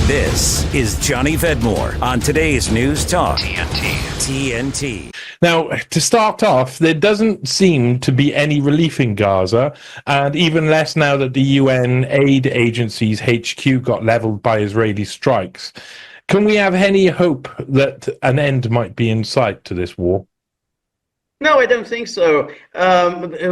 This is Johnny Vedmore on Today's News Talk. TNT. Now, to start off, there doesn't seem to be any relief in Gaza, and even less now that the UN aid agency's HQ got leveled by Israeli strikes. Can we have any hope that an end might be in sight to this war? No, I don't think so.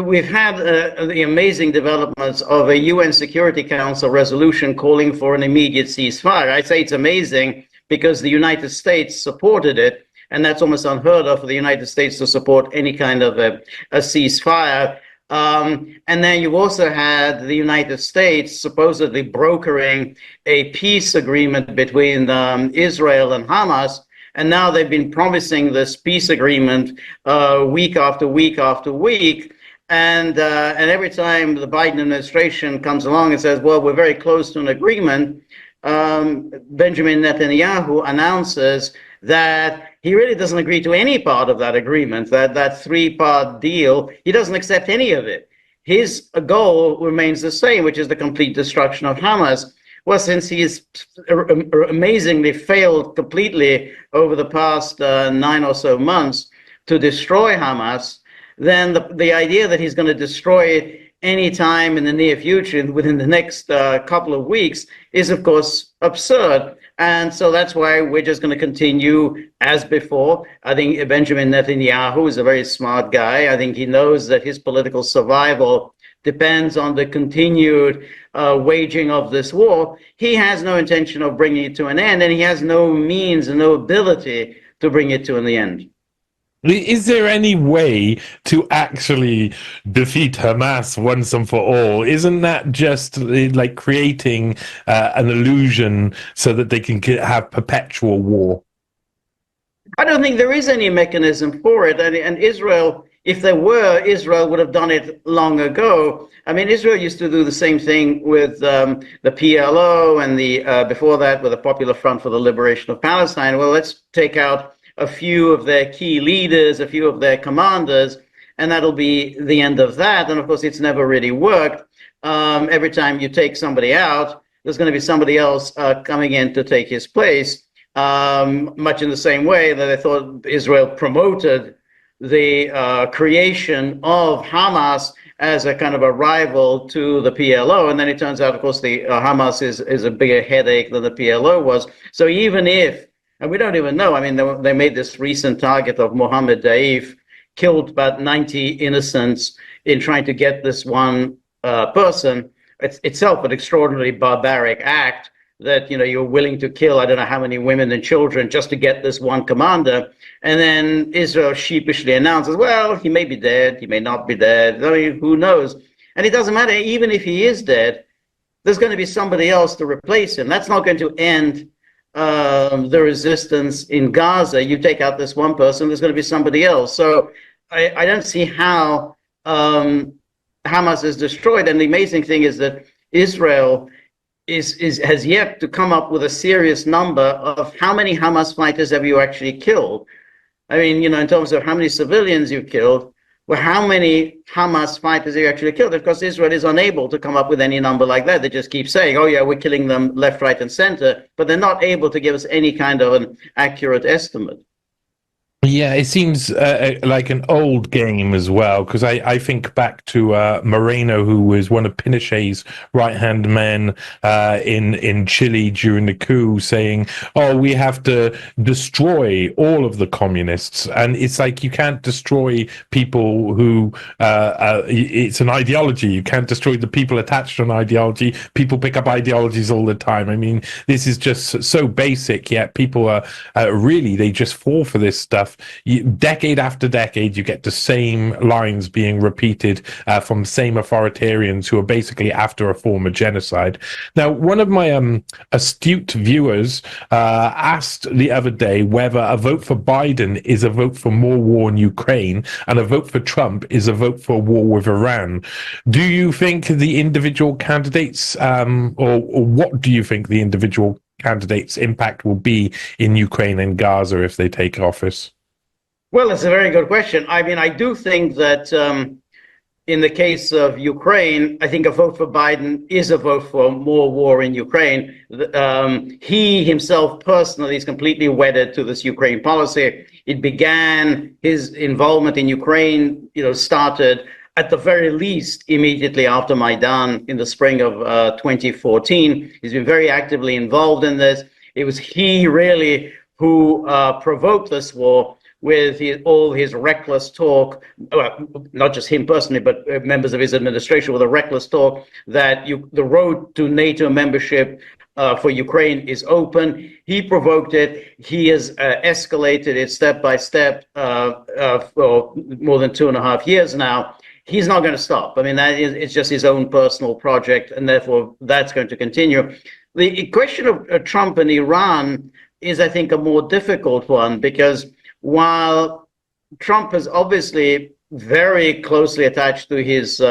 We've had the amazing developments of a UN Security Council resolution calling for an immediate ceasefire. I say it's amazing because the United States supported it, and that's almost unheard of for the United States to support any kind of a ceasefire. And then you also had the United States supposedly brokering a peace agreement between Israel and Hamas. And now they've been promising this peace agreement week after week after week. And every time the Biden administration comes along and says, well, we're very close to an agreement, Benjamin Netanyahu announces that he really doesn't agree to any part of that agreement, that three-part deal. He doesn't accept any of it. His goal remains the same, which is the complete destruction of Hamas. Well, since he's amazingly failed completely over the past 9 or so months to destroy Hamas, then the idea that he's going to destroy it anytime in the near future, within the next couple of weeks, is, of course, absurd. And so that's why we're just going to continue as before. I think Benjamin Netanyahu is a very smart guy. I think he knows that his political survival depends on the continued waging of this war. He has no intention of bringing it to an end, and he has no means and no ability to bring it to an end. Is there any way to actually defeat Hamas once and for all? Isn't that just like creating an illusion so that they can have perpetual war? I don't think there is any mechanism for it. And Israel, if there were, Israel would have done it long ago. I mean, Israel used to do the same thing with the PLO and before that with the Popular Front for the Liberation of Palestine. Well, let's take out a few of their key leaders, a few of their commanders, and that'll be the end of that. And of course, it's never really worked. Every time you take somebody out, there's going to be somebody else coming in to take his place, much in the same way that I thought Israel promoted the creation of Hamas as a kind of a rival to the PLO. And then it turns out, of course, the Hamas is a bigger headache than the PLO was. So even if, and we don't even know, I mean, they made this recent target of Mohammed Daif, killed about 90 innocents in trying to get this one person. It's itself an extraordinarily barbaric act that, you're willing to kill, I don't know how many women and children just to get this one commander. And then Israel sheepishly announces, well, he may be dead, he may not be dead. I mean, who knows? And it doesn't matter, even if he is dead, there's going to be somebody else to replace him. That's not going to end the resistance in Gaza. You take out this one person, there's going to be somebody else. So I don't see how Hamas is destroyed. And the amazing thing is that Israel has yet to come up with a serious number of how many Hamas fighters have you actually killed. I mean, in terms of how many civilians you've killed, well, how many Hamas fighters have you actually killed? Of course, Israel is unable to come up with any number like that. They just keep saying, oh, yeah, we're killing them left, right, and center, but they're not able to give us any kind of an accurate estimate. Yeah, it seems like an old game as well, because I think back to Moreno, who was one of Pinochet's right-hand men in Chile during the coup, saying, oh, we have to destroy all of the communists. And it's like you can't destroy people who, it's an ideology. You can't destroy the people attached to an ideology. People pick up ideologies all the time. I mean, this is just so basic, yet people are really, they just fall for this stuff. Decade after decade, you get the same lines being repeated from the same authoritarians who are basically after a form of genocide. Now, one of my astute viewers asked the other day whether a vote for Biden is a vote for more war in Ukraine and a vote for Trump is a vote for war with Iran. Do you think the individual candidates, or what do you think the individual candidates' impact will be in Ukraine and Gaza if they take office? Well, it's a very good question. I mean, I do think that in the case of Ukraine, I think a vote for Biden is a vote for more war in Ukraine. He himself personally is completely wedded to this Ukraine policy. It began, his involvement in Ukraine, started at the very least immediately after Maidan in the spring of 2014. He's been very actively involved in this. It was he really who provoked this war with all his reckless talk, well, not just him personally, but members of his administration, with a reckless talk that the road to NATO membership for Ukraine is open. He provoked it. He has escalated it step by step for more than 2.5 years now. He's not going to stop. I mean, it's just his own personal project, and therefore that's going to continue. The question of Trump and Iran is, I think, a more difficult one, because while Trump is obviously very closely attached to his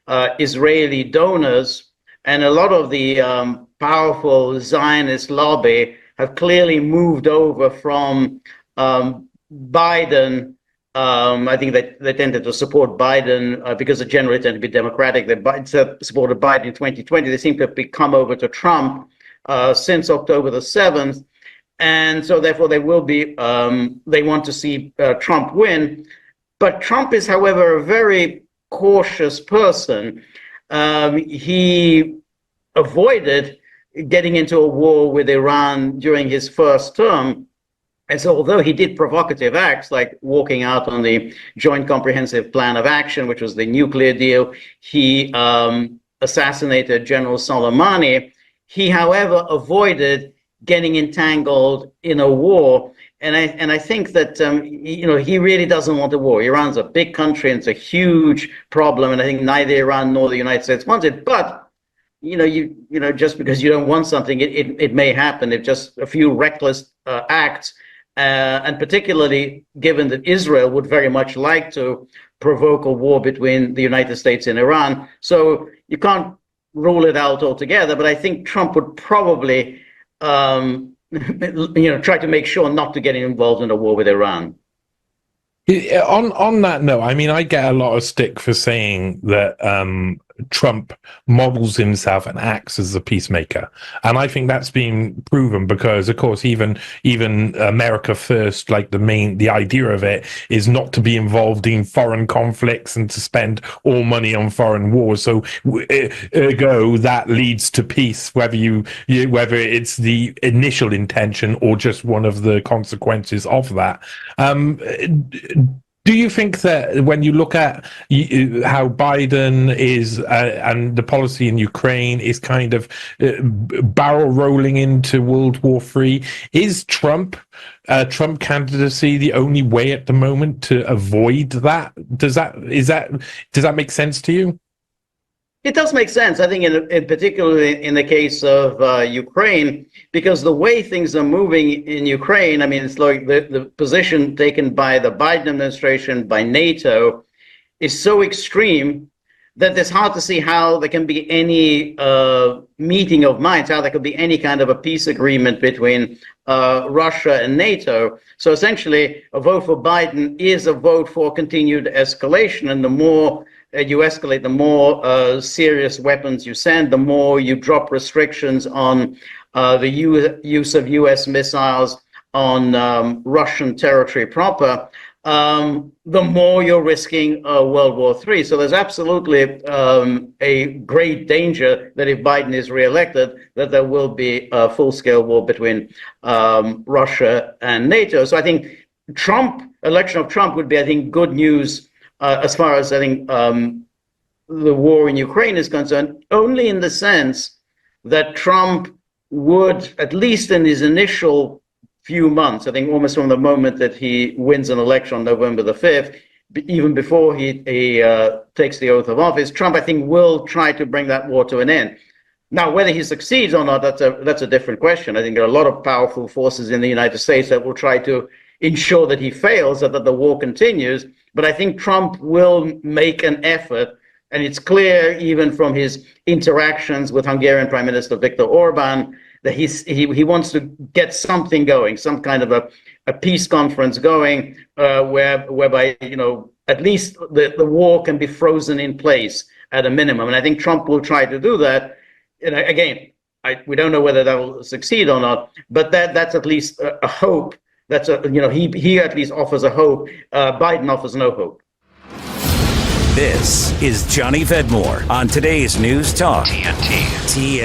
Israeli donors, and a lot of the powerful Zionist lobby have clearly moved over from Biden. I think they tended to support Biden because they generally tend to be Democratic. They supported Biden in 2020. They seem to have come over to Trump since October the 7th. And so therefore they will be, they want to see Trump win. But Trump is, however, a very cautious person. He avoided getting into a war with Iran during his first term. And so although he did provocative acts like walking out on the Joint Comprehensive Plan of Action, which was the nuclear deal, he assassinated General Soleimani, he, however, avoided getting entangled in a war. And I think that, he really doesn't want a war. Iran's a big country and it's a huge problem. And I think neither Iran nor the United States wants it. But, just because you don't want something, it may happen if just a few reckless acts, and particularly given that Israel would very much like to provoke a war between the United States and Iran. So you can't rule it out altogether. But I think Trump would probably try to make sure not to get involved in a war with Iran. On that note, I mean, I get a lot of stick for saying that Trump models himself and acts as a peacemaker, and I think that's been proven because, of course, even America First, like the idea of it is not to be involved in foreign conflicts and to spend all money on foreign wars. So, ergo, that leads to peace, whether it's the initial intention or just one of the consequences of that. Do you think that when you look at how Biden is and the policy in Ukraine is kind of barrel rolling into World War III, is Trump candidacy the only way at the moment to avoid that? Does that make sense to you? It does make sense, I think, in particularly in the case of Ukraine, because the way things are moving in Ukraine, I mean, it's like the position taken by the Biden administration, by NATO, is so extreme that it's hard to see how there can be any meeting of minds, how there could be any kind of a peace agreement between Russia and NATO. So essentially, a vote for Biden is a vote for continued escalation, and the more you escalate, the more serious weapons you send, the more you drop restrictions on the use of U.S. missiles on Russian territory proper, the more you're risking World War III. So there's absolutely a great danger that if Biden is reelected, that there will be a full-scale war between Russia and NATO. So I think election of Trump would be, I think, good news as far as, I think, the war in Ukraine is concerned, only in the sense that Trump would, at least in his initial few months, I think almost from the moment that he wins an election on November the 5th, even before he takes the oath of office, Trump, I think, will try to bring that war to an end. Now, whether he succeeds or not, that's a different question. I think there are a lot of powerful forces in the United States that will try to ensure that he fails, that the war continues. But I think Trump will make an effort, and it's clear even from his interactions with Hungarian Prime Minister Viktor Orban that he wants to get something going, some kind of a peace conference going, whereby at least the war can be frozen in place at a minimum. And I think Trump will try to do that. And again, we don't know whether that will succeed or not, but that's at least a hope. That's he at least offers a hope. Biden offers no hope. This is Johnny Vedmore on today's News Talk TNT.